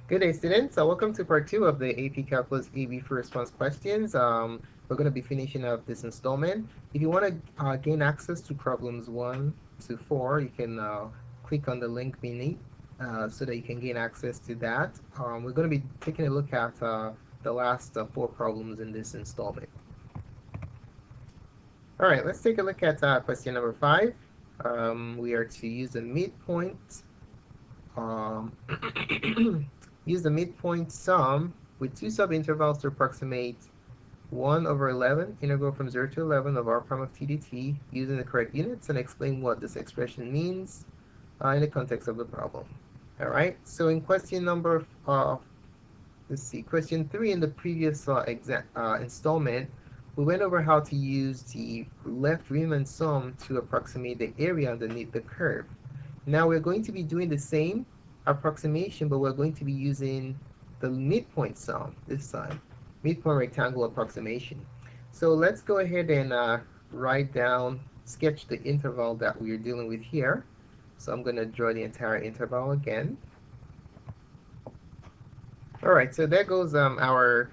Good day, students. Welcome to part 2 of the AP Calculus AB Free Response questions. We're going to be finishing up this installment. If you want to gain access to problems 1 to 4, you can click on the link beneath so that you can gain access to that. We're going to be taking a look at the last 4 problems in this installment. All right, let's take a look at question number 5. We are to use the midpoint. Use the midpoint sum with two subintervals to approximate 1 over 11 integral from 0 to 11 of r prime of t dt using the correct units, and explain what this expression means in the context of the problem. All right, so in question number, question 3 in the previous installment, we went over how to use the left Riemann sum to approximate the area underneath the curve. Now we're going to be doing the same approximation, but we're going to be using the midpoint sum this time, midpoint rectangle approximation. So let's go ahead and sketch the interval that we're dealing with here. So I'm going to draw the entire interval again. All right, so there goes our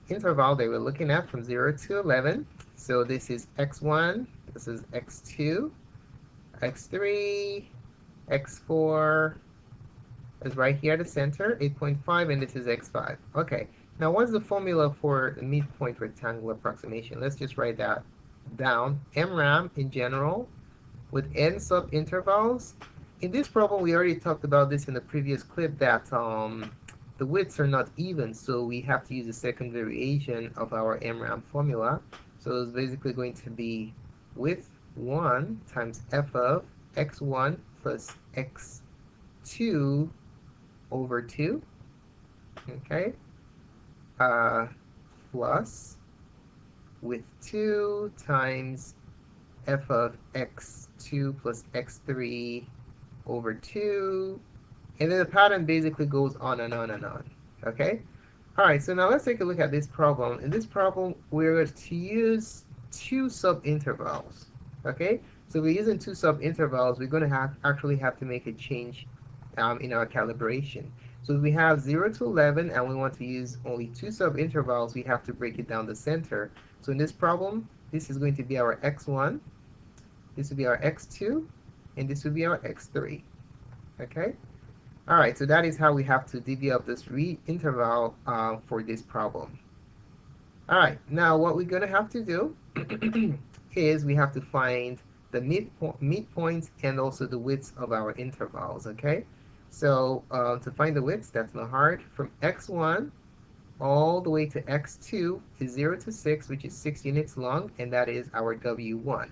interval that we're looking at from 0 to 11. So this is x1, this is x2, x3, x4 is right here at the center, 8.5, and this is x5. Okay, now what's the formula for the midpoint rectangle approximation? Let's just write that down. MRAM in general with n subintervals. In this problem, we already talked about this in the previous clip, that the widths are not even, so we have to use the second variation of our MRAM formula. So it's basically going to be width 1 times f of x1 plus x2 over 2, okay, plus width 2 times f of x2 plus x3 over 2, and then the pattern basically goes on and on and on, okay? All right, so now let's take a look at this problem. In this problem, we're to use two subintervals, okay? So we're using two subintervals. We're going to actually have to make a change in our calibration. So if we have 0 to 11 and we want to use only two subintervals, we have to break it down the center. So in this problem, this is going to be our x1, this will be our x2, and this will be our x3, okay? All right, so that is how we have to divvy up this interval for this problem. All right, now what we're going to have to do is we have to find the midpoints and also the widths of our intervals, okay? So to find the widths, that's not hard. From x1 all the way to x2 is 0 to 6, which is 6 units long, and that is our W1,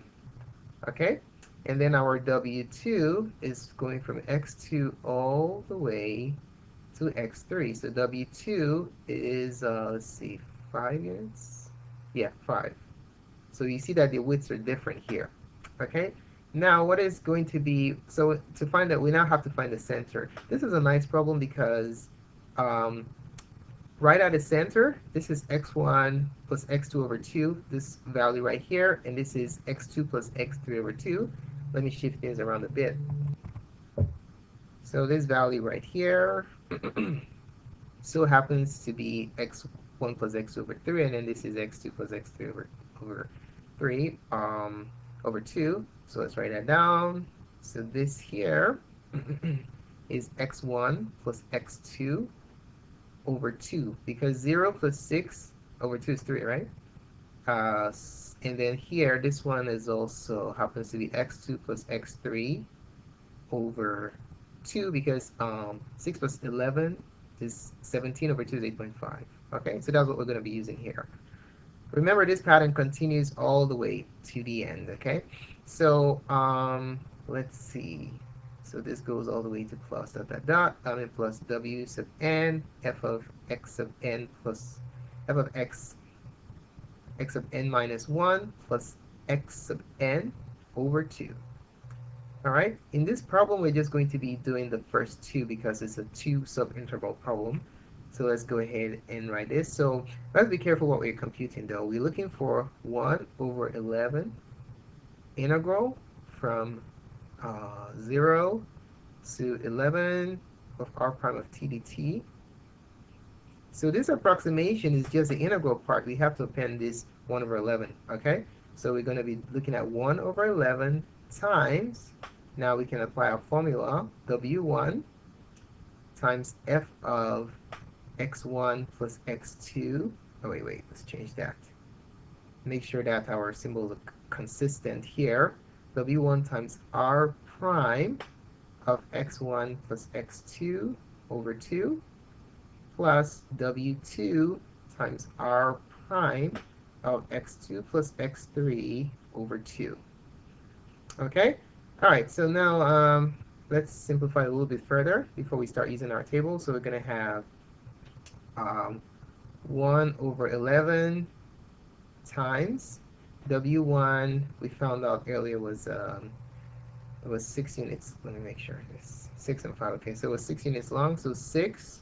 okay? And then our W2 is going from x2 all the way to x3. So W2 is, let's see, 5 units? Yeah, 5. So you see that the widths are different here, okay? Now what is going to be, so to find that, we now have to find the center. This is a nice problem because right at the center, this is x1 plus x2 over 2, this value right here, and this is x2 plus x3 over 2. Let me shift things around a bit. So this value right here so happens to be x1 plus x2 over 3, and then this is x2 plus x3 over 3 over 2. So let's write that down. So this here is x1 plus x2 over 2, because 0 plus 6 over 2 is 3, right? And then here, this one is also happens to be x2 plus x3 over 2, because 6 plus 11 is 17 over 2 is 8.5. Okay, so that's what we're going to be using here. Remember, this pattern continues all the way to the end, okay? So let's see. So this goes all the way to plus dot dot dot, plus w sub n, f of x sub n plus f of x sub n minus 1 plus x sub n over 2. All right, in this problem, we're just going to be doing the first two because it's a two subinterval problem. So let's go ahead and write this. So let's be careful what we're computing though. We're looking for 1 over 11 integral from 0 to 11 of r prime of t dt. So this approximation is just the integral part. We have to append this 1 over 11, okay? So we're going to be looking at 1 over 11 times, now we can apply our formula, W1 times f of x1 plus x2. Oh, wait, let's change that. Make sure that our symbols are consistent here. W1 times r prime of x1 plus x2 over 2 plus W2 times r prime of x2 plus x3 over 2. Okay? Alright, so now let's simplify a little bit further before we start using our table. So we're going to have 1 over 11 times W1, we found out earlier was it was 6 units. Let me make sure. It's 6 and 5. Okay, so it was 6 units long. So 6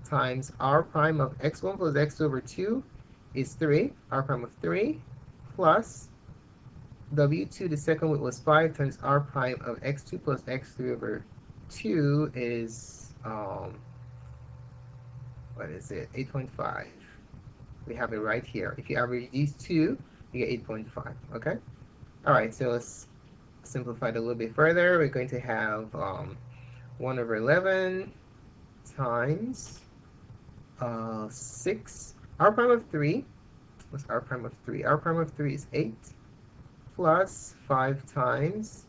times r prime of x1 plus x2 over 2 is 3. R prime of 3 plus W2, the second one was 5 times r prime of x2 plus x3 over 2 is, what is it? 8.5. We have it right here. If you average these two, you get 8.5. Okay? Alright, so let's simplify it a little bit further. We're going to have 1 over 11 times 6. R prime of 3. What's r prime of 3? R prime of 3 is 8 plus 5 times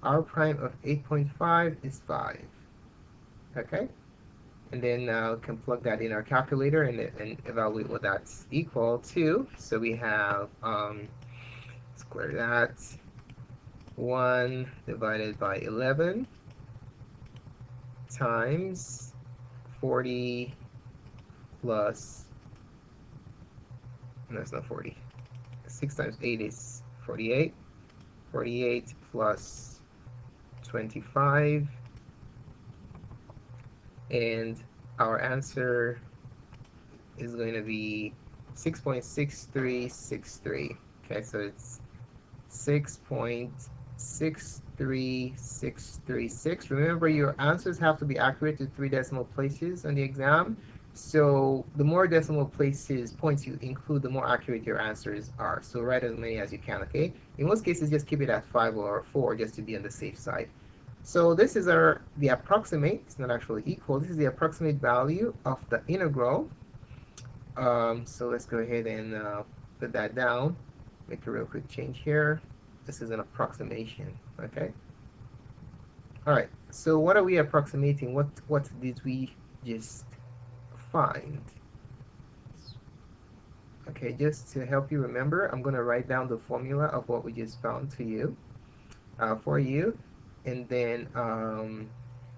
r prime of 8.5 is 5. Okay? And then we can plug that in our calculator and evaluate what that's equal to. So we have, square that, 1 divided by 11 times 40 plus, no, it's not 40. 6 times 8 is 48. 48 plus 25. And our answer is going to be 6.6363. Okay, so it's 6.63636. Remember, your answers have to be accurate to 3 decimal places on the exam. So the more decimal places points you include, the more accurate your answers are. So write as many as you can, okay? In most cases, just keep it at 5 or 4 just to be on the safe side. So this is the approximate. It's not actually equal. This is the approximate value of the integral. So let's go ahead and put that down. Make a real quick change here. This is an approximation, okay? All right, so what are we approximating? What did we just find? Okay, just to help you remember, I'm going to write down the formula of what we just found to you, for you, and then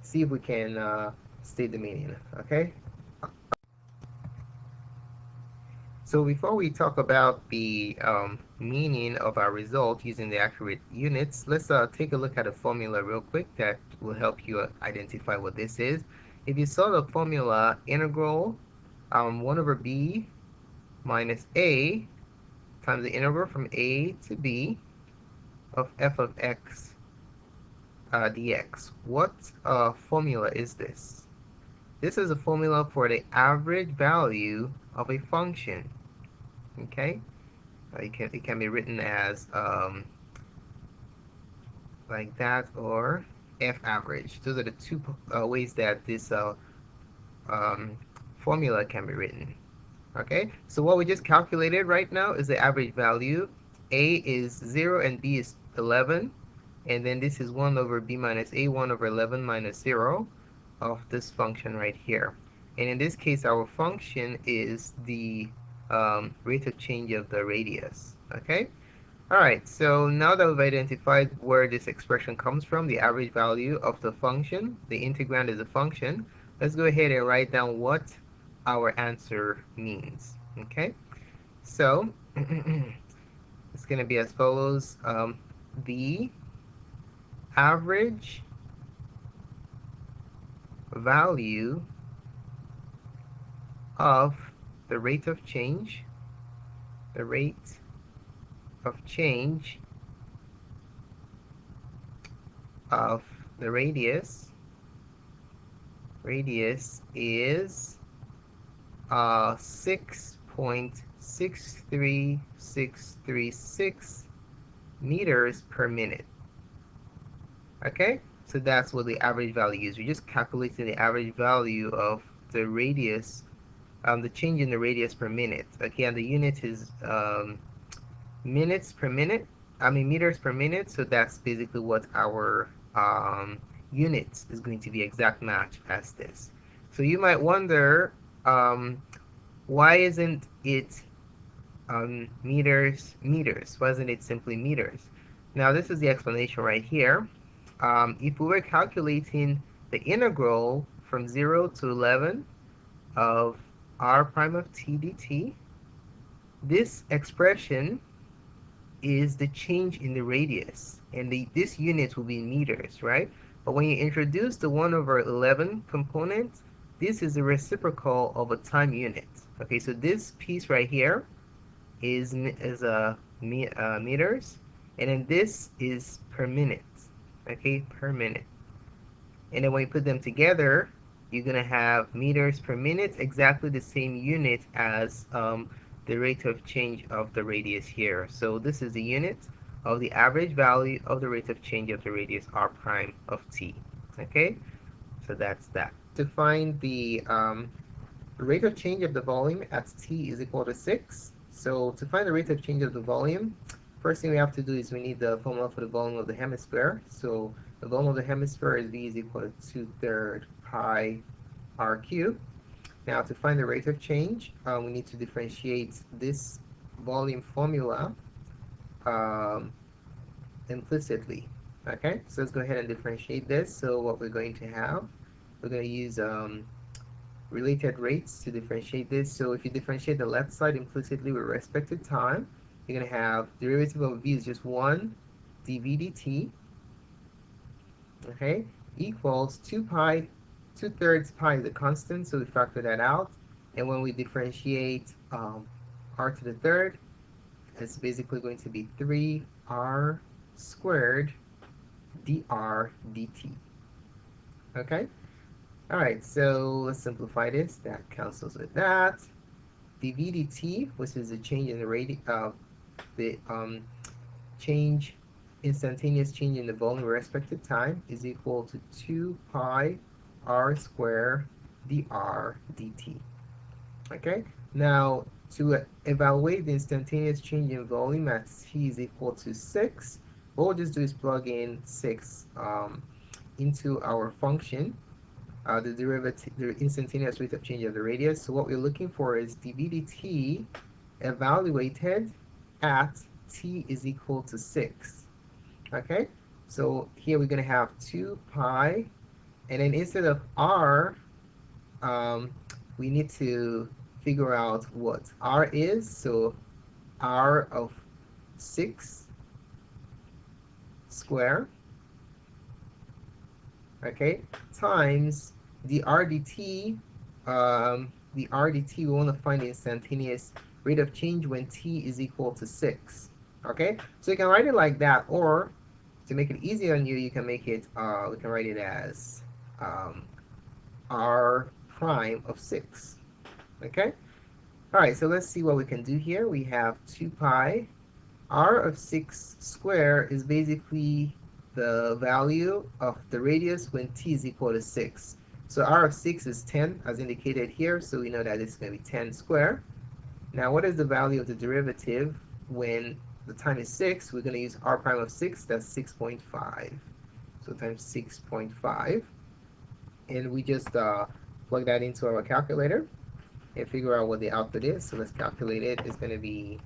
see if we can state the meaning, okay? So before we talk about the meaning of our result using the accurate units, let's take a look at a formula real quick that will help you identify what this is. If you saw the formula, integral 1 over b minus a times the integral from a to b of f of x dx. What formula is this? This is a formula for the average value of a function. Okay, it can be written as like that, or f average. Those are the two ways that this formula can be written. Okay, so what we just calculated right now is the average value. A is 0 and b is 11, and then this is 1 over b minus a, 1 over 11 minus 0 of this function right here. And in this case, our function is the rate of change of the radius. Okay? Alright, so now that we've identified where this expression comes from, the average value of the function, the integrand is a function, let's go ahead and write down what our answer means. Okay? So, it's going to be as follows. The average value of the rate of change, of the radius radius is 6.63636 meters per minute. Okay, so that's what the average value is. We're just calculating the average value of the radius, the change in the radius per minute. Okay, and the unit is minutes per minute. I mean meters per minute. So that's basically what our unit is going to be, exact match as this. So you might wonder, why isn't it meters? Why isn't it simply meters? Now this is the explanation right here. If we were calculating the integral from 0 to 11 of r prime of t dt, this expression is the change in the radius, and this unit will be in meters, right? But when you introduce the 1 over 11 component, this is the reciprocal of a time unit. Okay, so this piece right here is meters, and then this is per minute. Okay, per minute. And then when you put them together, you're going to have meters per minute, exactly the same unit as the rate of change of the radius here. So this is the unit of the average value of the rate of change of the radius r prime of t. Okay, so that's that. To find the rate of change of the volume at t is equal to 6. So to find the rate of change of the volume, first thing we have to do is we need the formula for the volume of the hemisphere. So the volume of the hemisphere is V is equal to 2/3 pi r cubed. Now to find the rate of change, we need to differentiate this volume formula implicitly. Okay, so let's go ahead and differentiate this. So what we're going to have, we're going to use related rates to differentiate this. So if you differentiate the left side implicitly with respect to time, you're going to have derivative of v is just 1 dv dt, okay, equals 2 pi, 2/3 pi is a constant, so we factor that out. And when we differentiate r to the third, it's basically going to be 3r squared dr dt. Okay? Alright, so let's simplify this. That cancels with that. dv dt, which is the change in the change, instantaneous change in the volume with respect to time, is equal to 2 pi r squared dr dt. Okay, now to evaluate the instantaneous change in volume at t is equal to 6, what we'll just do is plug in 6 into our function, the derivative, the instantaneous rate of change of the radius. So what we're looking for is dv dt evaluated at t is equal to 6. Okay, so here we're going to have 2 pi, and then instead of r, we need to figure out what r is. So r of 6 square, okay, times the r dt. The r dt, we want to find the instantaneous rate of change when t is equal to 6. Okay, so you can write it like that, or to make it easier on you, you can make it, we can write it as r prime of 6. Okay, alright, so let's see what we can do here. We have 2 pi. R of 6 square is basically the value of the radius when t is equal to 6. So r of 6 is 10, as indicated here, so we know that it's going to be 10 square. Now, what is the value of the derivative when the time is 6? We're going to use r prime of 6, that's 6.5. So times 6.5. And we just plug that into our calculator and figure out what the output is. So let's calculate it. It's going to be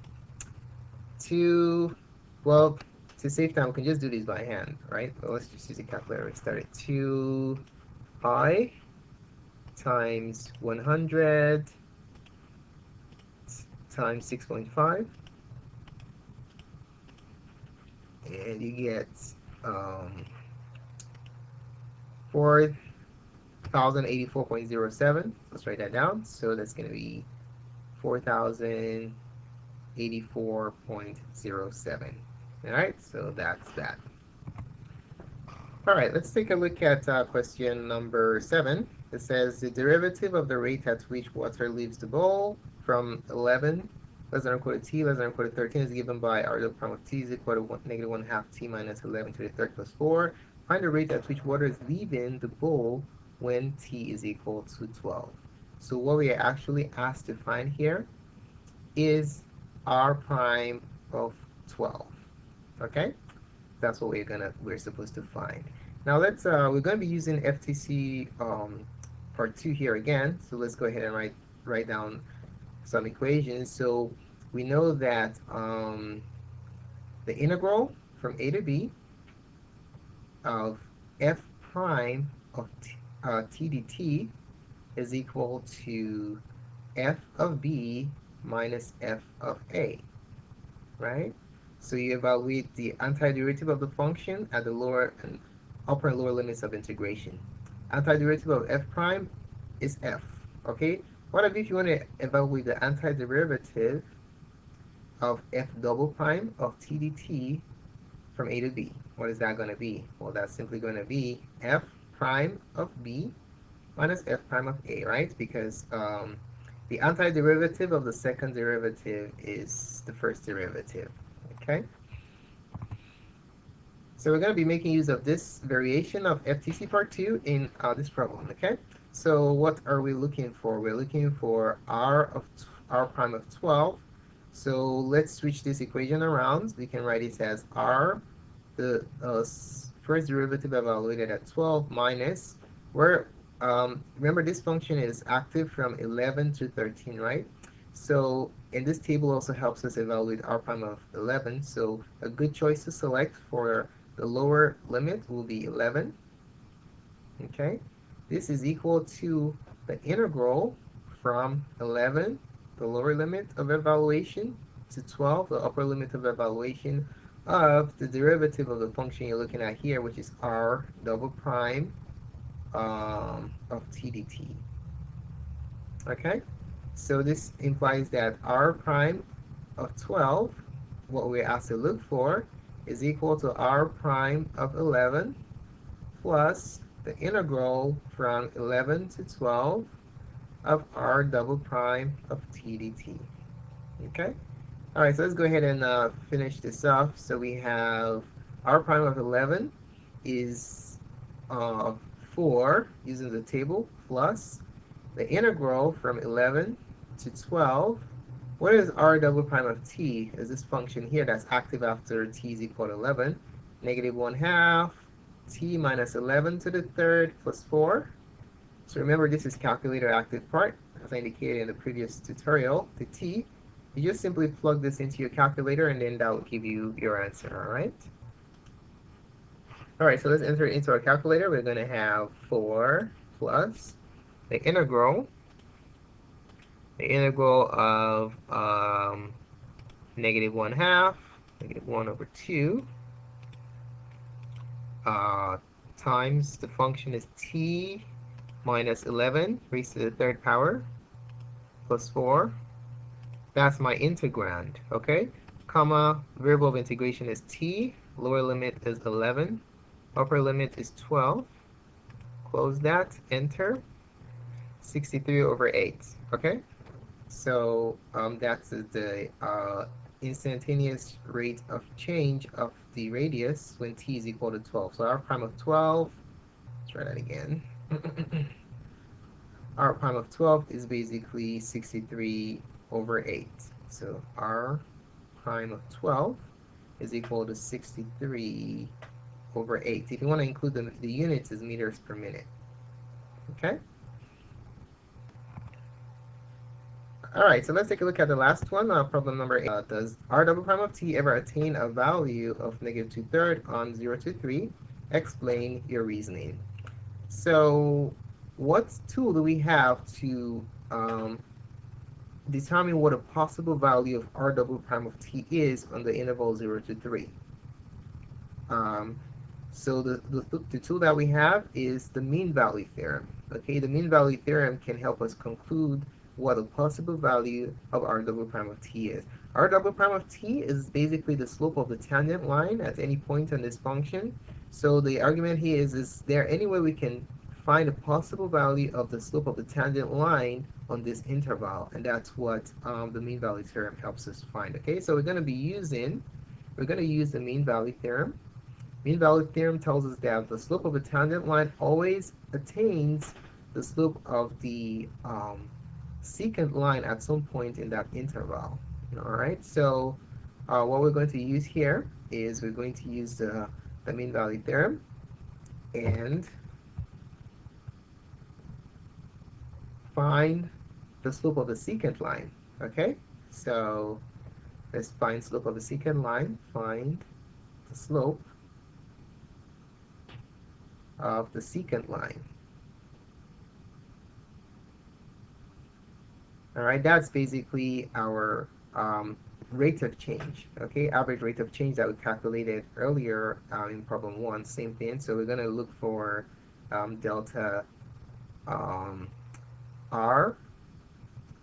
2, well, to save time, we can just do these by hand, right? But let's just use a calculator. We start at 2 pi times 100 times 6.5, and you get 4,084.07. Let's write that down. So that's going to be 4,084.07. All right, so that's that. All right, let's take a look at question number 7. It says the derivative of the rate at which water leaves the bowl from 11 less than or equal to t less than or equal to 13 is given by r to the prime of t is equal to negative 1/2 t minus 11 to the third plus 4. Find the rate at which water is leaving the bowl when t is equal to 12. So what we are actually asked to find here is r prime of 12. Okay? That's what we're supposed to find. Now we're going to be using FTC part 2 here again. So let's go ahead and write down some equations. So we know that the integral from a to b of f prime of t dt is equal to f of b minus f of a, right? So you evaluate the antiderivative of the function at the lower and upper and lower limits of integration. Antiderivative of f prime is f, okay? What if you want to evaluate the antiderivative of f double prime of t dt from a to b? What is that going to be? Well, that's simply going to be f prime of b minus f prime of a, right? Because the antiderivative of the second derivative is the first derivative. Okay, so we're going to be making use of this variation of FTC part 2 in this problem. Okay, so what are we looking for? We're looking for r prime of 12. So let's switch this equation around. We can write it as r, the first derivative evaluated at 12 minus, remember this function is active from 11 to 13, right? So, and this table also helps us evaluate r prime of 11. So a good choice to select for the lower limit will be 11. Okay, this is equal to the integral from 11, the lower limit of evaluation, to 12, the upper limit of evaluation, of the derivative of the function you're looking at here, which is r double prime of t dt. Okay, so this implies that r prime of 12, what we're asked to look for, is equal to r prime of 11 plus the integral from 11 to 12 of r double prime of t dt. Okay, all right, so let's go ahead and finish this off. So we have r prime of 11 is 4 using the table plus the integral from 11 to 12. What is r double prime of t? Is this function here that's active after t is equal to 11? Negative 1/2 t minus 11 to the third plus 4. So remember, this is calculator active part, as I indicated in the previous tutorial. The t, you just simply plug this into your calculator and then that will give you your answer, all right? All right, so let's enter it into our calculator. We're going to have 4 plus the integral of negative 1/2, negative 1 over 2, times the function is t minus 11 raised to the third power plus 4. That's my integrand, okay? Comma, variable of integration is t, lower limit is 11, upper limit is 12. Close that, enter. 63 over 8, okay? So that's the instantaneous rate of change of the radius when t is equal to 12. So r prime of 12, let's try that again. R prime of 12 is basically 63 over 8. So r prime of 12 is equal to 63 over 8. If you want to include the units, is meters per minute. Okay? Alright, so let's take a look at the last one, problem number 8. Does r double prime of t ever attain a value of negative 2/3 on 0 to 3? Explain your reasoning. So, what tool do we have to determine what a possible value of r double prime of t is on the interval 0 to 3? So the tool that we have is the mean value theorem. Okay, the mean value theorem can help us conclude what a possible value of r double prime of t is. R double prime of t is basically the slope of the tangent line at any point on this function. So the argument here is there any way we can find a possible value of the slope of the tangent line on this interval? And that's what the mean value theorem helps us find. Okay, so we're going to use the mean value theorem. Mean value theorem tells us that the slope of a tangent line always attains the slope of the secant line at some point in that interval. All right, so what we're going to use here is we're going to use the mean value theorem and find the slope of the secant line. Okay, so let's find slope of the secant line. Find the slope of the secant line. All right, that's basically our rate of change. Okay, average rate of change that we calculated earlier in problem 1. Same thing. So we're going to look for delta r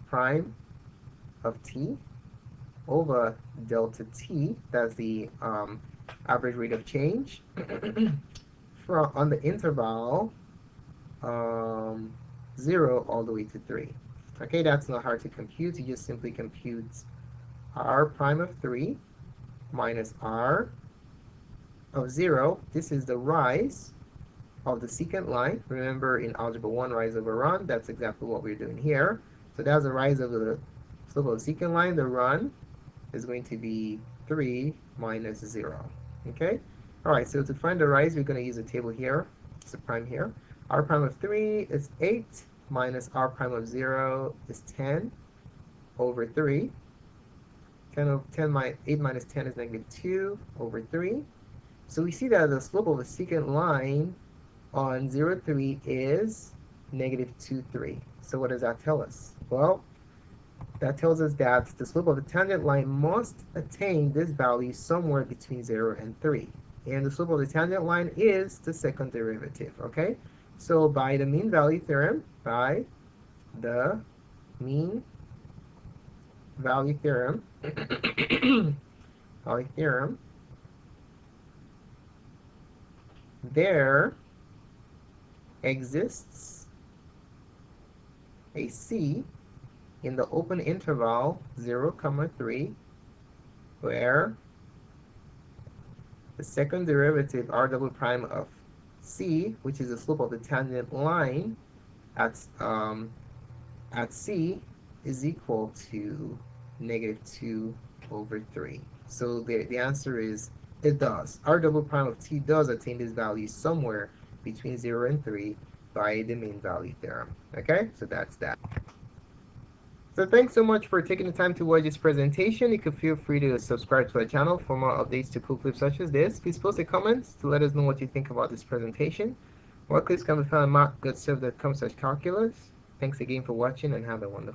prime of t over delta t. That's the average rate of change from on the interval 0 all the way to 3. Okay, that's not hard to compute. You just simply compute r prime of 3 minus r of 0. This is the rise of the secant line. Remember, in algebra 1, rise over run, that's exactly what we're doing here. So that's the rise of the slope of the secant line. The run is going to be 3 minus 0. Okay? All right, so to find the rise, we're going to use a table here. It's a prime here. R prime of 3 is 8 minus r prime of 0 is 10 over 3. 8 minus 10 is negative 2 over 3. So we see that the slope of the secant line on 0, 3 is negative 2, 3. So what does that tell us? Well, that tells us that the slope of the tangent line must attain this value somewhere between 0 and 3. And the slope of the tangent line is the second derivative, okay? So by the mean value theorem, there exists a C in the open interval 0, 3, where the second derivative r double prime of C, which is the slope of the tangent line at C, is equal to negative 2 over 3. So the answer is it does. R double prime of t does attain this value somewhere between 0 and 3 by the mean value theorem. Okay, so that's that. So thanks so much for taking the time to watch this presentation. You can feel free to subscribe to our channel for more updates to cool clips such as this. Please post a comment to let us know what you think about this presentation. More clips can be found at mathgoodstuff.com/calculus. Thanks again for watching and have a wonderful day.